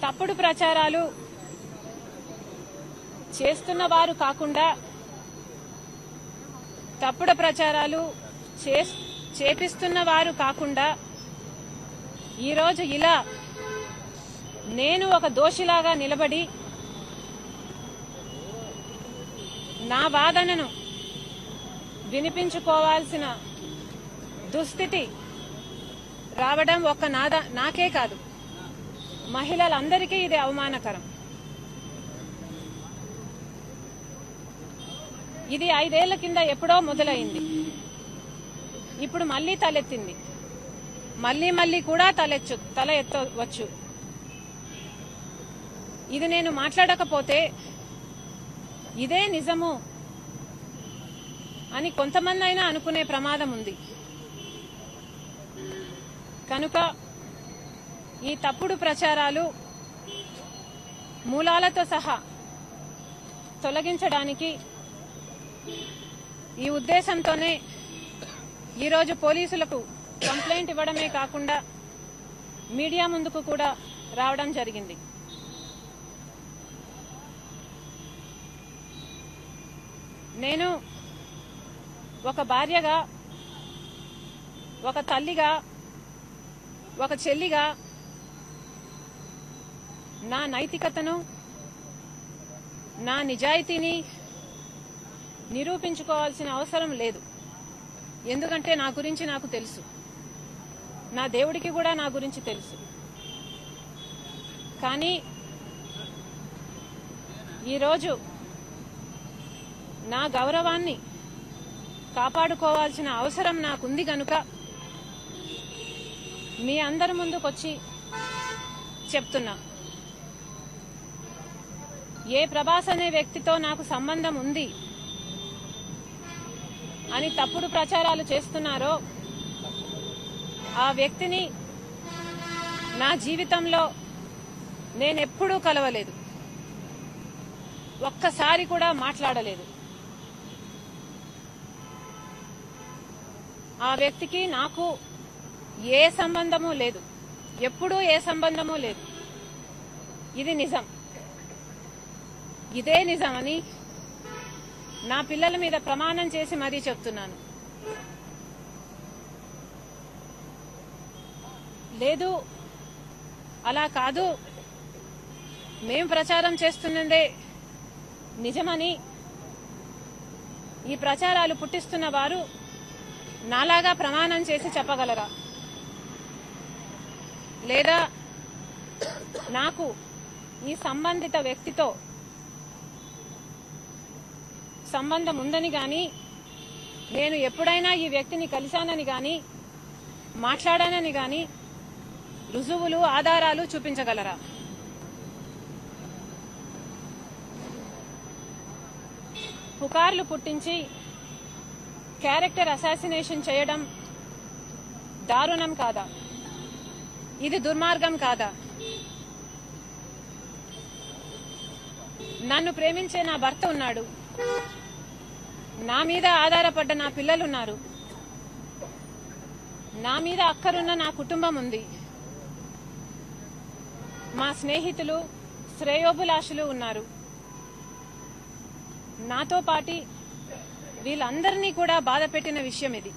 తప్పుడు ప్రచారాలు చేస్తున్న వారు కాకుండా తప్పుడు ప్రచారాలు చేపిస్తున్న వారు కాకుండా ఈరోజు ఇలా నేను ఒక దోషిలాగా నిలబడి నా వాదనను వినిపించుకోవాల్సిన దుస్థితి రావడం ఒక్క నాకే కాదు, మహిళలందరికీ ఇది అవమానకరం. ఇది 5 ఏళ్ల కింద ఎప్పుడో మొదలైంది. ఇప్పుడు మళ్లీ తలెత్తింది. మళ్లీ కూడా తల ఎత్తవచ్చు. ఇది నేను మాట్లాడకపోతే ఇదే నిజము అని కొంతమంది అయినా అనుకునే ప్రమాదం ఉంది. కనుక ఈ తప్పుడు ప్రచారాలు మూలాలతో సహా తొలగించడానికి ఈ ఉద్దేశంతోనే ఈరోజు పోలీసులకు కంప్లైంట్ ఇవ్వడమే కాకుండా మీడియా ముందుకు కూడా రావడం జరిగింది. నేను ఒక భార్యగా, ఒక తల్లిగా, ఒక చెల్లిగా నా నైతికతను, నా నిజాయితీని నిరూపించుకోవాల్సిన అవసరం లేదు. ఎందుకంటే నా గురించి నాకు తెలుసు, నా దేవుడికి కూడా నా గురించి తెలుసు. కానీ ఈరోజు నా గౌరవాన్ని కాపాడుకోవాల్సిన అవసరం నాకుంది గనుక మీ అందరి ముందుకొచ్చి చెప్తున్నా. ఏ ప్రభాస్ అనే వ్యక్తితో నాకు సంబంధం ఉంది అని తప్పుడు ప్రచారాలు చేస్తున్నారో ఆ వ్యక్తిని నా జీవితంలో నేనెప్పుడూ కలవలేదు, ఒక్కసారి కూడా మాట్లాడలేదు. ఆ వ్యక్తికి నాకు ఏ సంబంధమూ లేదు, ఎప్పుడూ ఏ సంబంధమూ లేదు. ఇది నిజం. ఇదే నిజమని నా పిల్లల మీద ప్రమాణం చేసి మరీ చెప్తున్నాను. లేదు, అలా కాదు, మేం ప్రచారం చేస్తున్నదే నిజమని ఈ ప్రచారాలు పుట్టిస్తున్న వారు నాలాగా ప్రమాణం చేసి చెప్పగలరా? లేదా నాకు ఈ సంబంధిత వ్యక్తితో సంబంధం ఉందని గాని, నేను ఎప్పుడైనా ఈ వ్యక్తిని కలిశానని గాని, మాట్లాడానని గాని రుజువులు, ఆధారాలు చూపించగలరా? పుకార్లు పుట్టించి క్యారెక్టర్ అసాసినేషన్ చేయడం దారుణం కాదా? ఇది దుర్మార్గం కాదా? నన్ను ప్రేమించే నా భర్త ఉన్నాడు, నా మీద ఆధారపడ్డ నా పిల్లలున్నారు, నా మీద అక్కరున్న నా కుటుంబం ఉంది, మా స్నేహితులు, శ్రేయోభిలాషులు ఉన్నారు. నాతో పాటి వీళ్ళందరినీ కూడా బాధ పెట్టిన విషయం ఇది.